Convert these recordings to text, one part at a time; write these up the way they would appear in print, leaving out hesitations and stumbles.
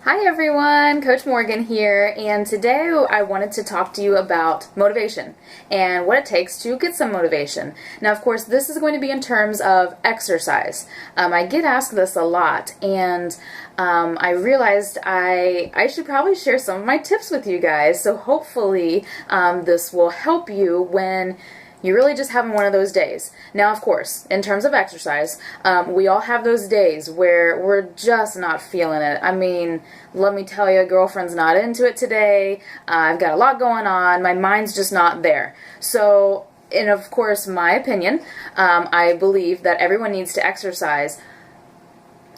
Hi everyone, Coach Morgan here, and today I wanted to talk to you about motivation and what it takes to get some motivation. Now, of course, this is going to be in terms of exercise. I get asked this a lot, and I realized I should probably share some of my tips with you guys, so hopefully this will help you when you're really just having one of those days. Now, of course, in terms of exercise, we all have those days where we're just not feeling it. I mean, let me tell you, girlfriend's not into it today. I've got a lot going on. My mind's just not there. So, and of course, my opinion, I believe that everyone needs to exercise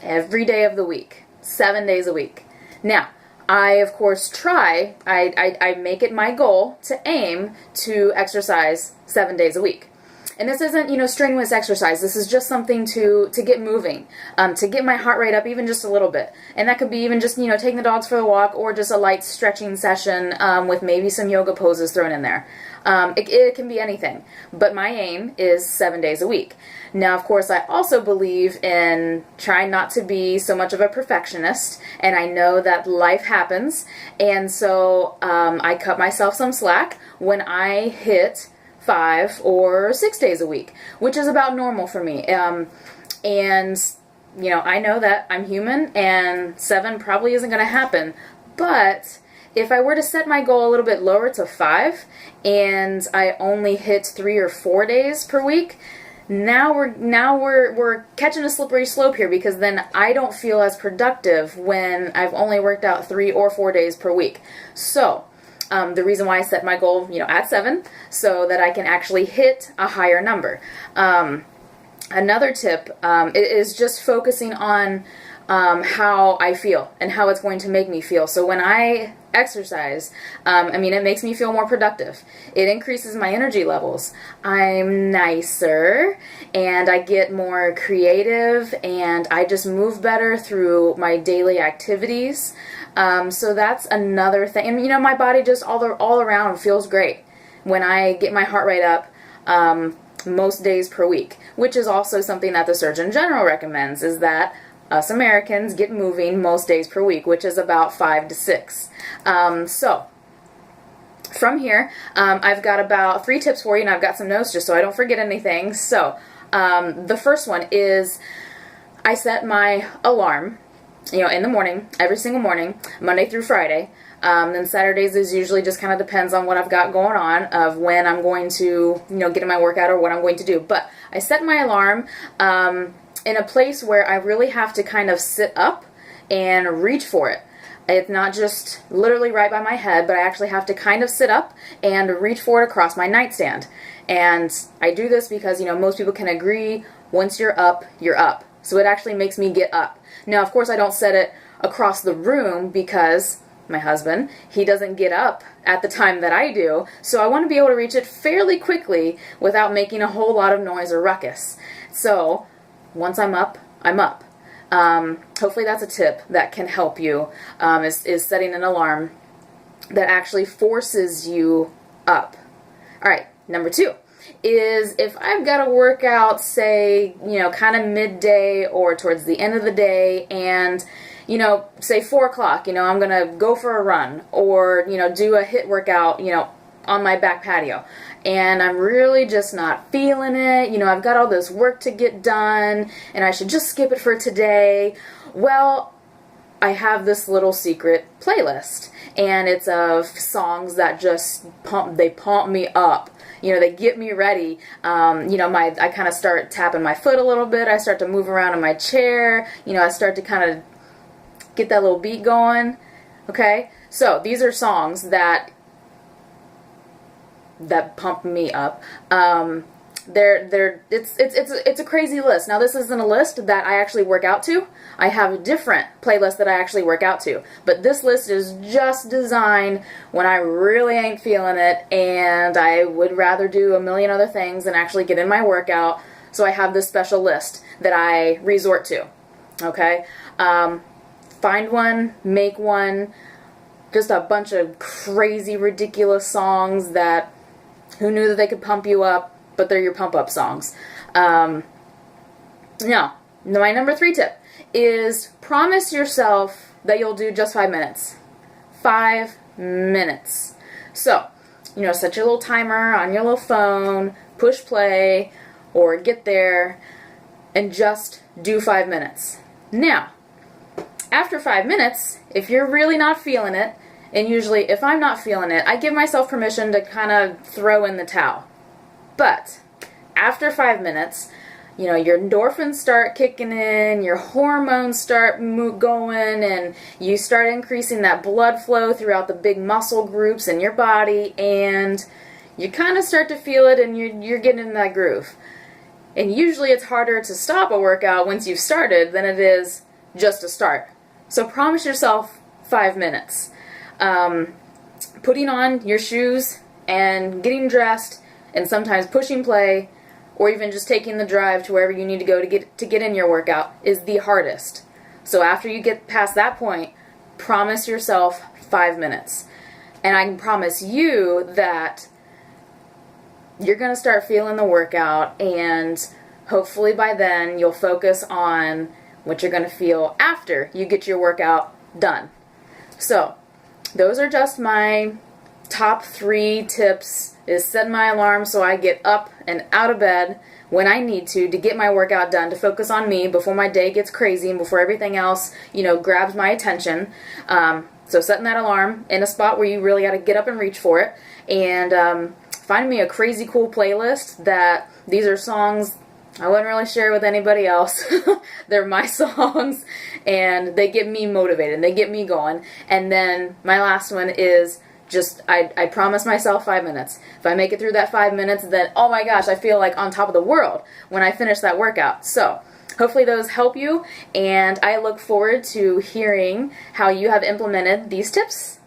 every day of the week, 7 days a week. Now, I, of course, I make it my goal to aim to exercise 7 days a week. And this isn't, strenuous exercise. This is just something to get moving, to get my heart rate up even just a little bit. And that could be even just, taking the dogs for a walk or just a light stretching session with maybe some yoga poses thrown in there. It can be anything. But my aim is 7 days a week. Now, of course, I also believe in trying not to be so much of a perfectionist, and I know that life happens, and so I cut myself some slack when I hit 5 or 6 days a week, which is about normal for me. And I know that I'm human, and 7 probably isn't going to happen, but if I were to set my goal a little bit lower to 5, and I only hit 3 or 4 days per week, now we're catching a slippery slope here, because then I don't feel as productive when I've only worked out 3 or 4 days per week. So the reason why I set my goal, at 7, so that I can actually hit a higher number. Another tip is just focusing on how I feel and how it's going to make me feel. So when I exercise, it makes me feel more productive. It increases my energy levels. I'm nicer, and I get more creative, and I just move better through my daily activities. So that's another thing. And my body just all around feels great when I get my heart rate up most days per week, which is also something that the Surgeon General recommends, is that us Americans get moving most days per week, which is about 5 to 6. So from here, I've got about 3 tips for you, and I've got some notes just so I don't forget anything. So the first one is I set my alarm, in the morning, every single morning, Monday through Friday. Then Saturdays is usually just kind of depends on what I've got going on, of when I'm going to, get in my workout or what I'm going to do. But I set my alarm in a place where I really have to kind of sit up and reach for it. It's not just literally right by my head, but I actually have to kind of sit up and reach for it across my nightstand. And I do this because, most people can agree, once you're up, you're up. So it actually makes me get up. Now, of course, I don't set it across the room because my husband, he doesn't get up at the time that I do. So I want to be able to reach it fairly quickly without making a whole lot of noise or ruckus. So once I'm up, I'm up. Hopefully that's a tip that can help you, is setting an alarm that actually forces you up. All right, number 2 is if I've got to work out, say, kind of midday or towards the end of the day, and, say 4 o'clock, I'm going to go for a run or, do a HIIT workout, on my back patio, and I'm really just not feeling it. I've got all this work to get done, and I should just skip it for today. Well, I have this little secret playlist, and it's of songs that just pump me up. They get me ready. I kind of start tapping my foot a little bit. I start to move around in my chair. I start to kind of get that little beat going. Okay? So these are songs that pump me up. It's a crazy list. Now, this isn't a list that I actually work out to. I have a different playlist that I actually work out to. But this list is just designed when I really ain't feeling it, and I would rather do a million other things than actually get in my workout. So I have this special list that I resort to. Okay? Find one, make one, just a bunch of crazy, ridiculous songs that who knew that they could pump you up, but they're your pump-up songs. Now, my number 3 tip is promise yourself that you'll do just 5 minutes. 5 minutes. So, set your little timer on your little phone, push play, or get there, and just do 5 minutes. Now, after 5 minutes, if you're really not feeling it, and usually if I'm not feeling it, I give myself permission to kind of throw in the towel. But after 5 minutes, your endorphins start kicking in, your hormones start going, and you start increasing that blood flow throughout the big muscle groups in your body, and you kind of start to feel it, and you're getting in that groove. And usually it's harder to stop a workout once you've started than it is just to start. So promise yourself 5 minutes. Putting on your shoes and getting dressed, and sometimes pushing play, or even just taking the drive to wherever you need to go to get in your workout is the hardest. So after you get past that point, promise yourself 5 minutes. And I can promise you that you're going to start feeling the workout, and hopefully by then you'll focus on what you're going to feel after you get your workout done. So those are just my top 3 tips. Is set my alarm so I get up and out of bed when I need to get my workout done, to focus on me before my day gets crazy and before everything else, grabs my attention. So setting that alarm in a spot where you really got to get up and reach for it, and find me a crazy cool playlist that these are songs I wouldn't really share with anybody else. They're my songs, and they get me motivated. They get me going. And then my last one is just, I promise myself 5 minutes. If I make it through that 5 minutes, then, oh my gosh, I feel like on top of the world when I finish that workout. So hopefully those help you, and I look forward to hearing how you have implemented these tips